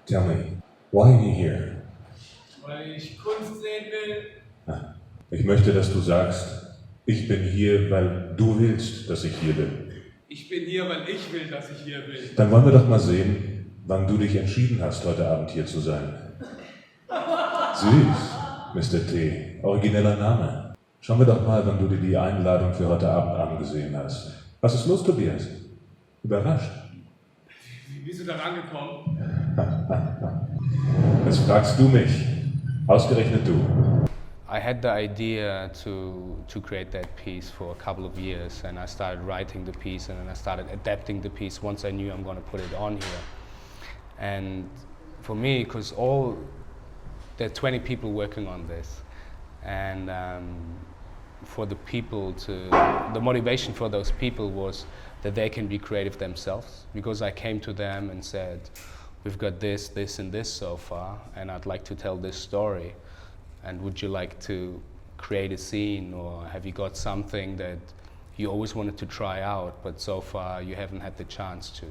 Tell me, why are you here? Weil ich Kunst sehen will. Ich möchte, dass du sagst, ich bin hier, weil du willst, dass ich hier bin. Ich bin hier, weil ich will, dass ich hier bin. Dann wollen wir doch mal sehen, wann du dich entschieden hast, heute Abend hier zu sein. Süß, Mr. T. Origineller Name. Schauen wir doch mal, wann du dir die Einladung für heute Abend angesehen hast. Was ist los, Tobias? Überrascht? Wie bist du da rangekommen? Das fragst du mich. Ausgerechnet du. I had the idea to create that piece for a couple of years, and I started writing the piece, and then I started adapting the piece once I knew I'm going to put it on here. And for me, because there are 20 people working on this, and for the people the motivation for those people was that they can be creative themselves, because I came to them and said, we've got this, this, and this so far, and I'd like to tell this story. And would you like to create a scene, or have you got something that you always wanted to try out, but so far you haven't had the chance to?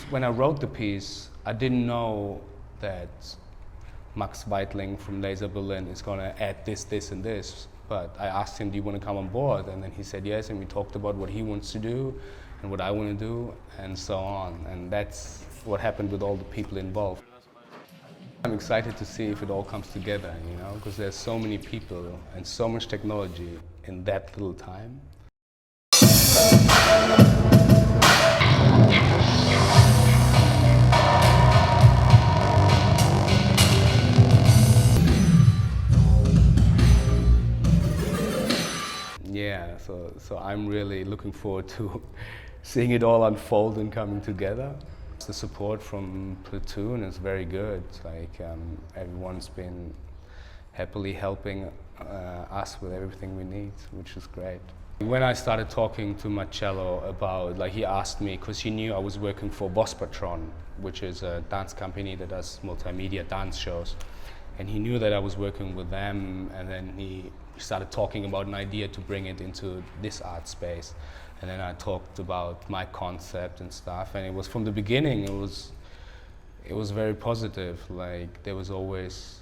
When I wrote the piece, I didn't know that Max Weitling from Laser Berlin is going to add this, this, and this. But I asked him, do you want to come on board? And then he said yes, and we talked about what he wants to do and what I want to do, and so on. And that's what happened with all the people involved. I'm excited to see if it all comes together, you know, because there's so many people and so much technology in that little time. Yeah, so I'm really looking forward to seeing it all unfold and coming together. The support from Platoon is very good. Like everyone's been happily helping us with everything we need, which is great. When I started talking to Marcelo about, like, he asked me, because he knew I was working for Patron, which is a dance company that does multimedia dance shows, and he knew that I was working with them, and then he started talking about an idea to bring it into this art space. And then I talked about my concept and stuff, and it was from the beginning, it was very positive. Like, there was always,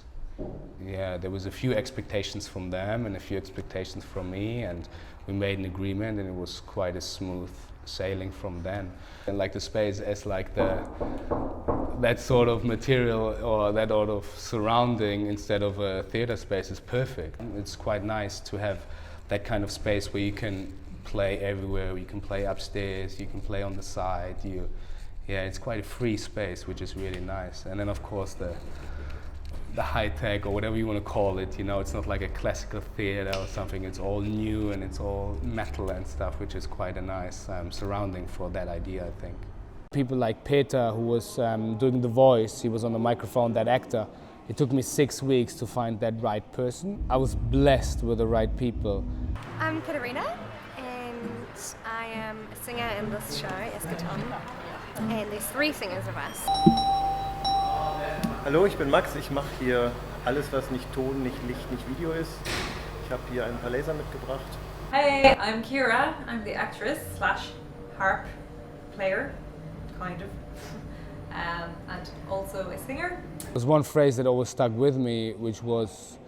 there was a few expectations from them and a few expectations from me, and we made an agreement, and it was quite a smooth sailing from then. And like the space as like that sort of material or that sort of surrounding instead of a theater space is perfect. It's quite nice to have that kind of space where you can play everywhere. You can play upstairs, you can play on the side. It's quite a free space, which is really nice. And then of course the high tech, or whatever you want to call it, you know, it's not like a classical theater or something. It's all new and it's all metal and stuff, which is quite a nice surrounding for that idea, I think. People like Peter, who was doing the voice, he was on the microphone, that actor. It took me 6 weeks to find that right person. I was blessed with the right people. I'm Katerina, and I am a singer in this show, Eschaton, and there's 3 singers of us. Hallo, ich bin Max. Ich mache hier alles, was nicht Ton, nicht Licht, nicht Video ist. Ich habe hier ein paar Laser mitgebracht. Hey, I'm Kira. I'm the actress / harp player, kind of, and also a singer. There's one phrase that always stuck with me, which was,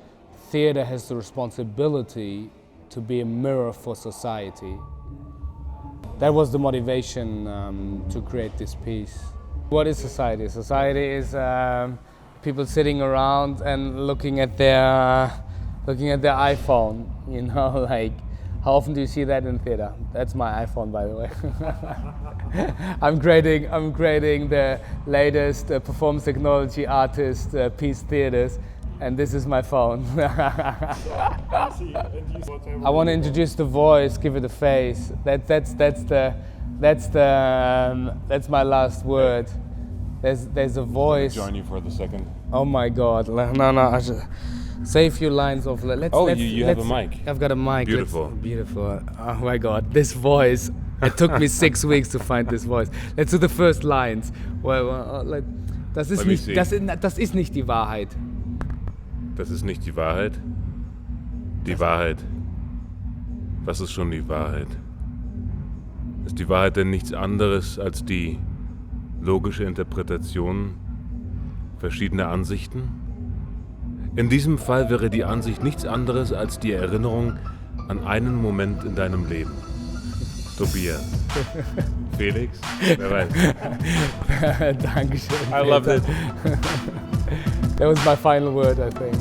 theater has the responsibility to be a mirror for society. That was the motivation to create this piece. What is society? Society is people sitting around and looking at their iPhone. You know, like, how often do you see that in theater? That's my iPhone, by the way. I'm creating the latest performance technology artist piece theaters, and this is my phone. I want to introduce the voice, give it a face. That's my last word. There's a voice. Join you for the second. Oh my God! No. Say a few lines of. You have a mic. I've got a mic. Beautiful. Beautiful. Oh my God! This voice. It took me 6 weeks to find this voice. Let's do the first lines. Das ist nicht die Wahrheit. Das ist nicht die Wahrheit. Die Wahrheit. Was ist schon die Wahrheit? Ist die Wahrheit denn nichts anderes als die logische Interpretation Verschiedene Ansichten? In diesem Fall wäre die Ansicht nichts anderes als die Erinnerung an einen Moment in deinem Leben. Tobias. Felix? Wer weiß. Dankeschön. I loved it. That was my final word, I think.